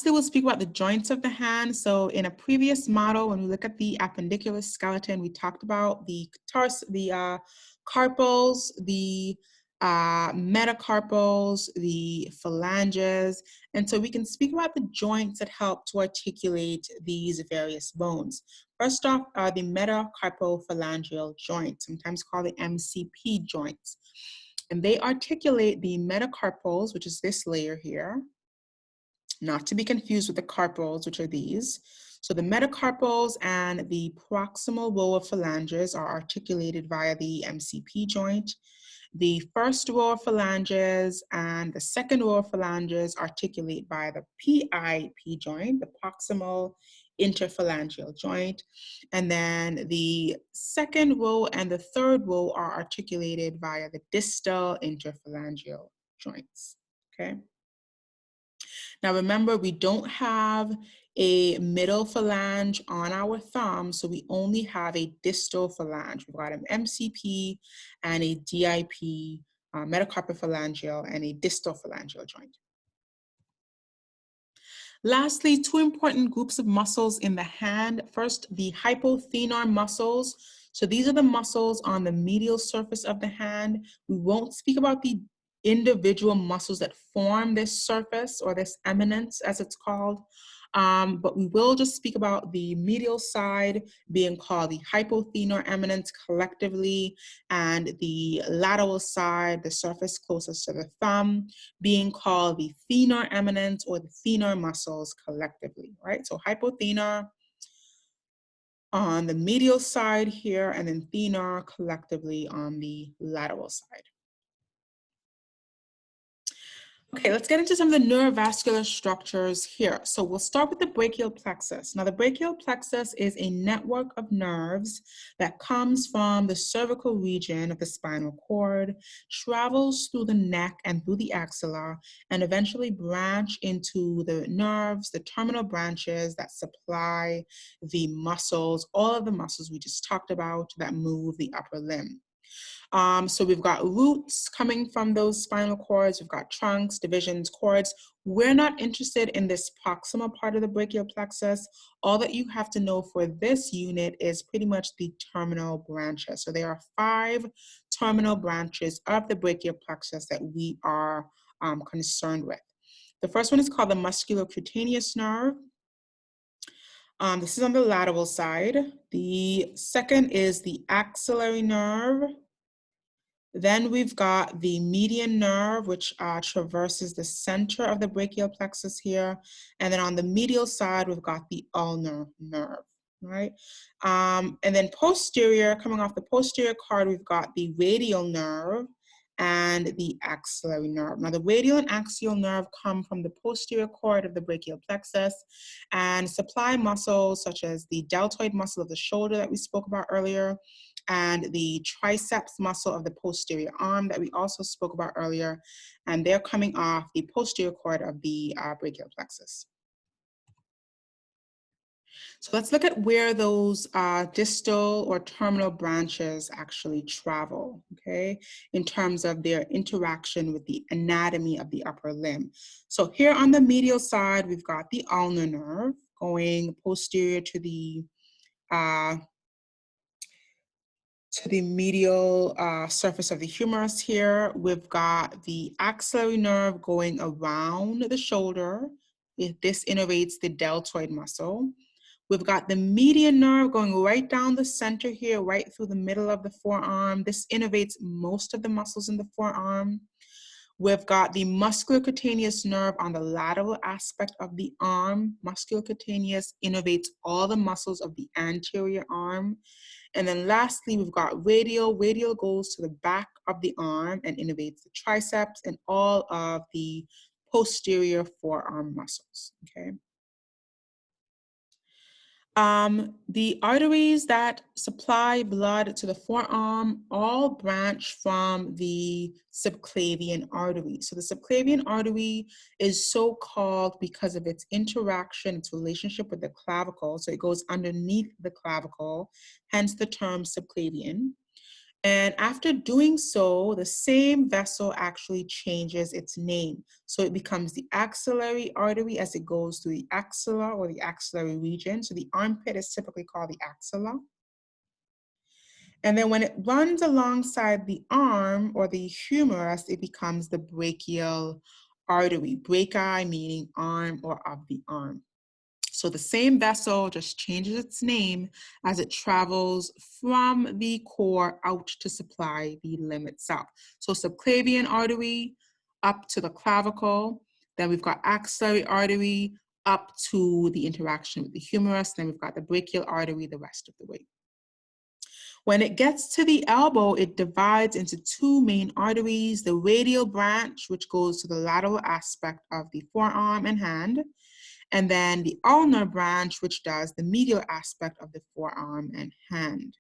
Lastly, we'll speak about the joints of the hand. So in a previous model, when we look at the appendicular skeleton, we talked about the carpals, the metacarpals, the phalanges. And so we can speak about the joints that help to articulate these various bones. First off are the metacarpophalangeal joints, sometimes called the MCP joints. And they articulate the metacarpals, which is this layer here, not to be confused with the carpals, which are these. So the metacarpals and the proximal row of phalanges are articulated via the MCP joint. The first row of phalanges and the second row of phalanges articulate by the PIP joint, the proximal interphalangeal joint. And then the second row and the third row are articulated via the distal interphalangeal joints, okay? Now remember, we don't have a middle phalange on our thumb, so we only have a distal phalange. We've got an MCP and a DIP, metacarpophalangeal, and a distal phalangeal joint. Lastly, two important groups of muscles in the hand. First, the hypothenar muscles. So these are the muscles on the medial surface of the hand. We won't speak about the individual muscles that form this surface or this eminence, as it's called. But we will just speak about the medial side being called the hypothenar eminence collectively, and the lateral side, the surface closest to the thumb, being called the thenar eminence or the thenar muscles collectively, right? So hypothenar on the medial side here, and then thenar collectively on the lateral side. Okay, let's get into some of the neurovascular structures here. So we'll start with the brachial plexus. Now the brachial plexus is a network of nerves that comes from the cervical region of the spinal cord, travels through the neck and through the axilla, and eventually branch into the nerves, the terminal branches that supply the muscles, all of the muscles we just talked about that move the upper limb. So we've got roots coming from those spinal cords, we've got trunks, divisions, cords. We're not interested in this proximal part of the brachial plexus. All that you have to know for this unit is pretty much the terminal branches. So there are 5 terminal branches of the brachial plexus that we are concerned with. The first one is called the musculocutaneous nerve. This is on the lateral side. The second is the axillary nerve. Then we've got the median nerve, which traverses the center of the brachial plexus here. And then on the medial side, we've got the ulnar nerve, right? And then posterior, coming off the posterior card, we've got the radial nerve and the axillary nerve. Now the radial and axial nerve come from the posterior cord of the brachial plexus and supply muscles such as the deltoid muscle of the shoulder that we spoke about earlier, and the triceps muscle of the posterior arm that we also spoke about earlier, and they're coming off the posterior cord of the brachial plexus. So let's look at where those distal or terminal branches actually travel, okay, in terms of their interaction with the anatomy of the upper limb. So here on the medial side, we've got the ulnar nerve going posterior to the medial surface of the humerus here. We've got the axillary nerve going around the shoulder. This innervates the deltoid muscle. We've got the median nerve going right down the center here, right through the middle of the forearm. This innervates most of the muscles in the forearm. We've got the musculocutaneous nerve on the lateral aspect of the arm. Musculocutaneous innervates all the muscles of the anterior arm. And then lastly, we've got radial. Radial goes to the back of the arm and innervates the triceps and all of the posterior forearm muscles, okay? The arteries that supply blood to the forearm all branch from the subclavian artery. So the subclavian artery is so called because of its interaction, its relationship with the clavicle. So it goes underneath the clavicle, hence the term subclavian. And after doing so, the same vessel actually changes its name. So it becomes the axillary artery as it goes through the axilla or the axillary region. So the armpit is typically called the axilla. And then when it runs alongside the arm or the humerus, it becomes the brachial artery. Brachii meaning arm or of the arm. So the same vessel just changes its name as it travels from the core out to supply the limb itself. So subclavian artery up to the clavicle, then we've got axillary artery up to the interaction with the humerus, then we've got the brachial artery the rest of the way. When it gets to the elbow, it divides into two main arteries, the radial branch, which goes to the lateral aspect of the forearm and hand, and then the ulnar branch, which does the medial aspect of the forearm and hand.